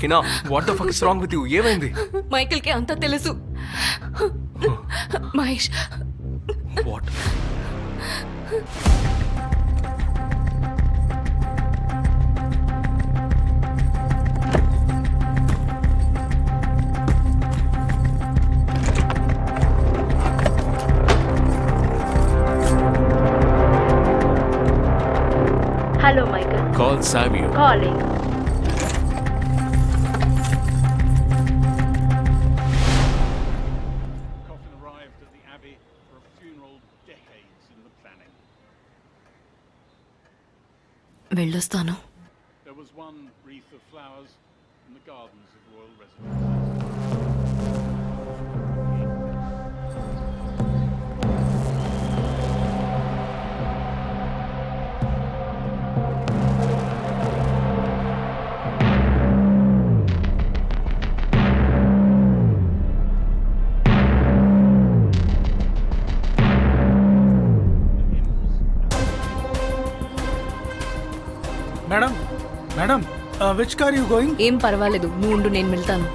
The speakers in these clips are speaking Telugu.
Sakina what the fuck is wrong with you? ఏమైంది? మైకేల్ కి అంతా తెలుసు. Mahesh what? Hello, Michael. Call Savio. Calling. Coffin arrived at the Abbey for a funeral decades in the planning. వెళ్ళొస్తాను. There was one wreath of flowers in the gardens of royal residence. Madam which car you going? ఏం పర్వాలేదు, నువ్వు ఉండు, నేను వెళ్తాను.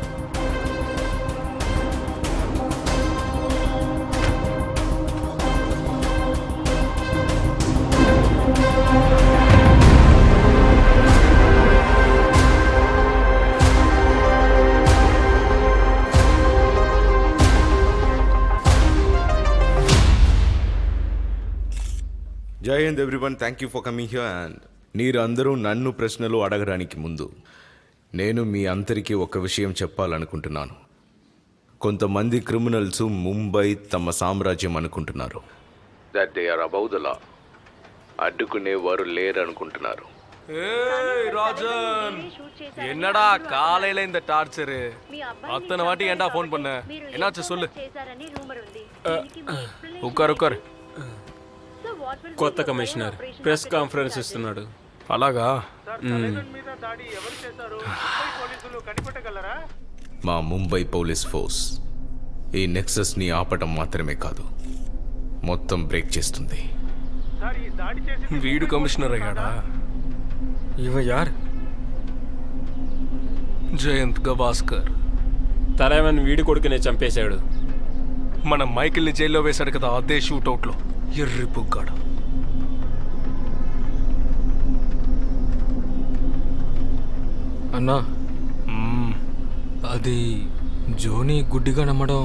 జై Hind everyone, thank you for coming here. And మీరందరూ నన్ను ప్రశ్నలు అడగడానికి ముందు నేను మీ అందరికీ ఒక విషయం చెప్పాలనుకుంటున్నాను. కొంతమంది క్రిమినల్స్ ముంబై తమ సామ్రాజ్యం అనుకుంటున్నారు. That they are above the law. అడ్డుకునేవారు లేరు అనుకుంటున్నారు. ராஜன் என்னடா காலையில இந்த டார்ச்சர்? அத்தனை வாட்டி ஏன்டா ஃபோன் பண்ண? என்னாச்சு சொல்லு. உட்கார் உட்கார். కొత్త కమిషనర్ ప్రెస్ కాన్ఫరెన్స్ ఇస్తున్నాడు. అలాగా? మా ముంబై పోలీస్ ఫోర్స్ ఈ నెక్సస్ని ఆపటం మాత్రమే కాదు, మొత్తం బ్రేక్ చేస్తుంది. వీడు కమిషనర్ అయ్యాడా? ఇవ యార్ జయంత్ గవాస్కర్. తరేమన్ వీడి కొడుకునే చంపేశాడు. మన మైకిల్ని జైల్లో వేశాడు కదా అదే షూట్అవుట్లో. ఎర్రి పుగ్గాడు. అన్నా, అది జోని గుడ్డిగా నమ్మడం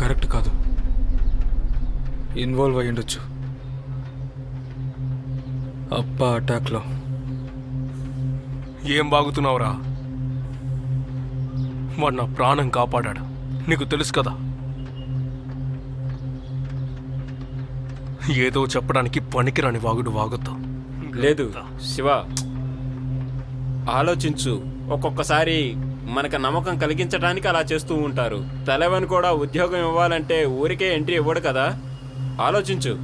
కరెక్ట్ కాదు. ఇన్వాల్వ్ అయ్యి ఉండొచ్చు అప్ప అటాక్లో. ఏం బాగుతున్నావురా? వాడు నా ప్రాణం కాపాడాడు, నీకు తెలుసు కదా. ఏదో చెప్పడానికి పనికిరాని వాగుడు వాగుతావు. లేదు శివ, ఆలోచించు. ఒక్కొక్కసారి మనకు నమ్మకం కలిగించడానికి అలా చేస్తూ ఉంటారు. తలవన్ కూడా ఉద్యోగం ఇవ్వాలంటే ఊరికే ఎంట్రీ ఇవ్వడు కదా. ఆలోచించు.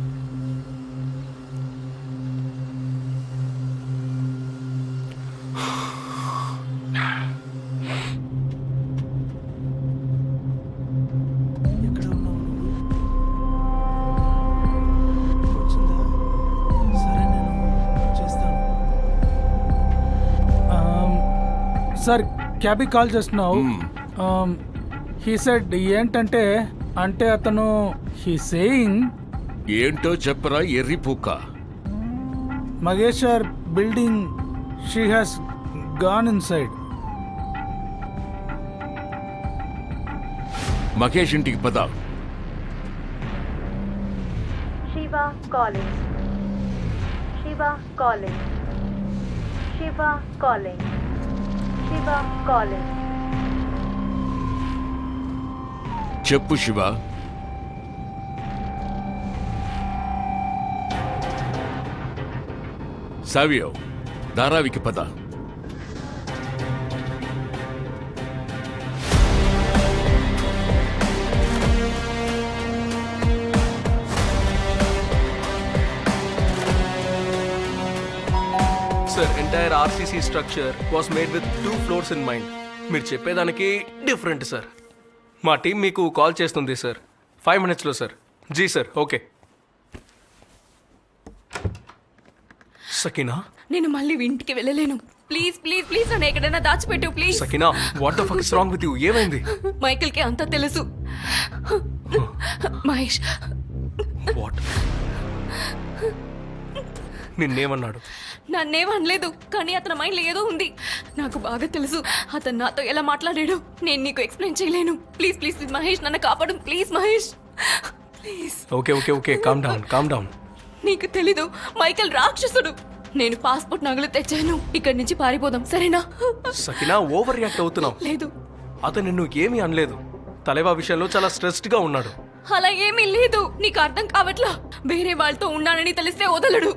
సార్ క్యాబీ కాల్ చేస్తున్నావు. హీ సెడ్ ఏంటంటే అతను హీ సేయింగ్ ఏంటో చెప్పరా ఎర్రిపూక. Mageshwar building she has gone inside. Mahesh ఇంటికి పద. Shiva calling. Shiva calling. Shiva calling. Shiva calling. చెప్పు శివ. సావియో, ధారావికి పద. Sir, entire RCC structure was made with 2 floors in mind. మీరు చెప్పేదానికి డిఫరెంట్ సార్. మా టీం మీకు కాల్ చేస్తుంది సార్ 5 minutesలో సార్. జీ సార్, ఓకే. సకీనా, నేను మళ్ళీ ఇంటికి వెళ్ళలేను. ప్లీజ్ ప్లీజ్ ప్లీజ్ నన్ను ఎక్కడైనా దాచిపెట్టు please. Sakina what the fuck is wrong with you? ఏమైంది? మైకిల్కి అంతా తెలుసు. మహేష్ వాట్? నిన్నేమన్నాడు? నన్నేమనలేదు, కానీ అతని మైండ్లో ఏదో ఉంది. నాకు బాగా తెలుసు అతను నాతో ఎలా మాట్లాడాడు. నేను నీకు ఎక్స్ప్లెయిన్ చేయలేను. ప్లీజ్ ప్లీజ్ ప్లీజ్ మహేష్, నన్ను కాపాడు please Mahesh please. Okay okay okay calm down calm down. నీకు తెలీదు, మైకేల్ రాక్షసుడు. నేను పాస్పోర్ట్ నగలు తెచ్చాను. ఇక్కడి నుంచి పారిపోదాం, సరేనా? సకినా ఓవర్ రియాక్ట్ అవుతున్నావు. లేదు, అతను నిన్ను ఏమీ అనలేదు. తలేవా విషయంలో చాలా స్ట్రెస్డ్ గా ఉన్నాడు. అలా ఏమీ లేదు. నీకు అర్థం కావట్లా. వేరే వాళ్ళతో ఉన్నానని తెలిస్తే వదలడు.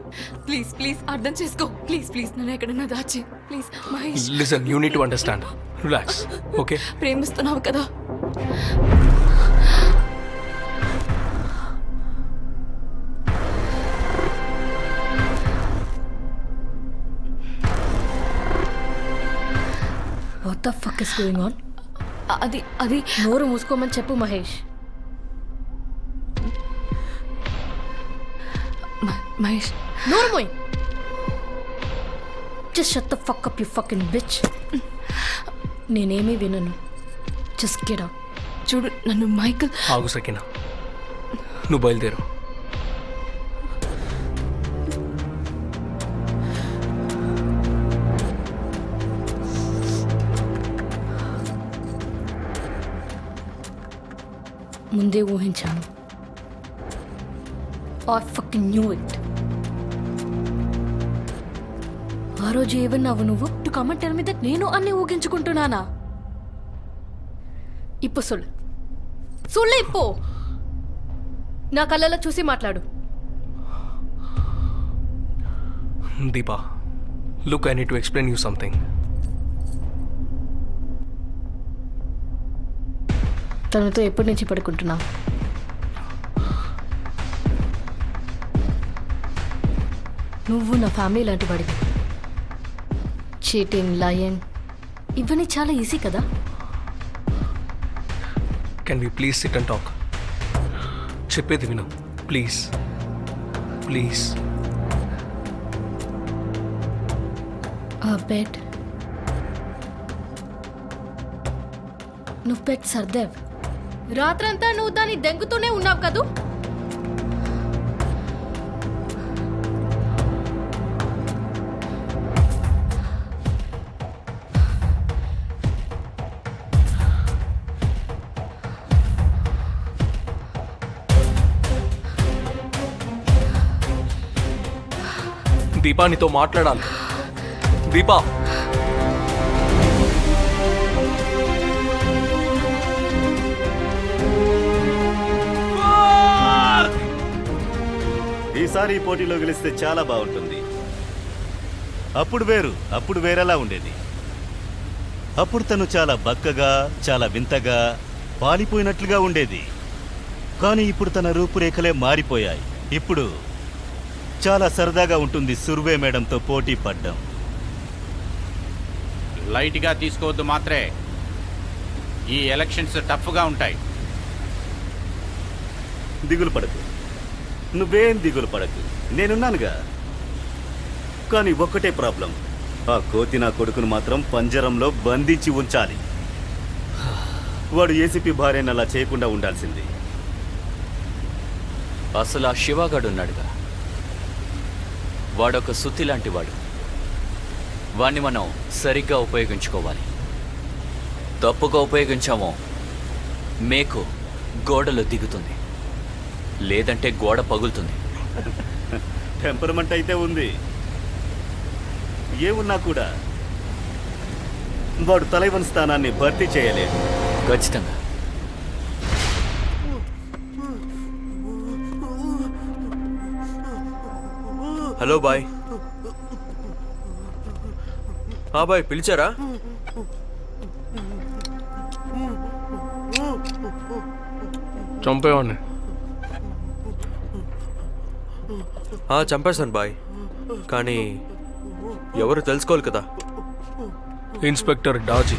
ప్లీజ్ ప్లీజ్ అర్థం చేసుకో. ప్లీజ్ ప్లీజ్ నన్ను ఎక్కడన్నా దాచి please Mahesh. Listen, you need to understand. Relax, okay? ప్రేమిస్తున్నావు కదా? What the fuck is going on? అది అది నోరు మూసుకోమని చెప్పు మహేష్. మహేష్ నోరు మోయ్. Just shut the fuck up you fucking bitch. నేనేమీ వినను. Just get out. చూడు నన్ను మైకేల్. ఆగు సకినా, నువ్వు బయలుదేరు. ముందే ఊహించాను. I fucking knew it. ఆ రోజు ఏమన్నావు నువ్వు? To comment tell me that నేను అన్నీ ఊహించుకుంటున్నానా? ఇప్పు సుళ్ళు ఇప్పు. నా కళ్ళలో చూసి మాట్లాడు. Deepa, look, I need to explain you something. తనతో ఎప్పటి నుంచి పడుకుంటున్నావు? నువ్వు నా ఫ్యామిలీ లాంటి వాడివి. చీటింగ్, లయింగ్ ఇవన్నీ చాలా ఈజీ కదా. Can we please sit and talk? చెప్పేది విను ప్లీజ్ ప్లీజ్. ఆ బెడ్, నువ్వు బెడ్ సర్దేవ్. రాత్రంతా నువ్వు దాన్ని దెంగుతూనే ఉన్నావు కదూ. దీపా, నీతో మాట్లాడాలి. దీపా, ఈసారి ఈ పోటీలో గెలిస్తే చాలా బాగుంటుంది. అప్పుడు వేరేలా ఉండేది. అప్పుడు తను చాలా బక్కగా, చాలా వింతగా, పాలిపోయినట్లుగా ఉండేది. కానీ ఇప్పుడు తన రూపురేఖలే మారిపోయాయి. ఇప్పుడు చాలా సరదాగా ఉంటుంది సుర్వే మేడంతో పోటీ పడ్డం. లైట్గా తీసుకోవద్దు మాత్రే. ఈ ఎలక్షన్స్ టఫ్గా ఉంటాయి. దిగులు పడకు, నువ్వేం దిగులు పడకు, నేనున్నానుగా. కానీ ఒక్కటే ప్రాబ్లం, ఆ కోతి నా కొడుకును మాత్రం పంజరంలో బంధించి ఉంచాలి. వాడు ఏసీపీ భార్యను అలా చేయకుండా ఉండాల్సింది. అసలు ఆ శివగాడు ఉన్నాడుగా, వాడొక సుత్తి లాంటి వాడు. వాణ్ణి మనం సరిగ్గా ఉపయోగించుకోవాలి. తప్పుగా ఉపయోగించామో మేకు గోడలో దిగుతుంది, లేదంటే గోడ పగులుతుంది. టెంపర్మెంట్ అయితే ఉంది. ఏమున్నా కూడా వాడు తలైవన్ స్థానాన్ని భర్తీ చేయలేదు. ఖచ్చితంగా. Hello bye. బాయ్ పిలిచారా? చంపేవాడిని. చంపేశాను బాయ్, కానీ ఎవరు తెలుసుకోవాలి కదా. ఇన్స్పెక్టర్ డాజీ.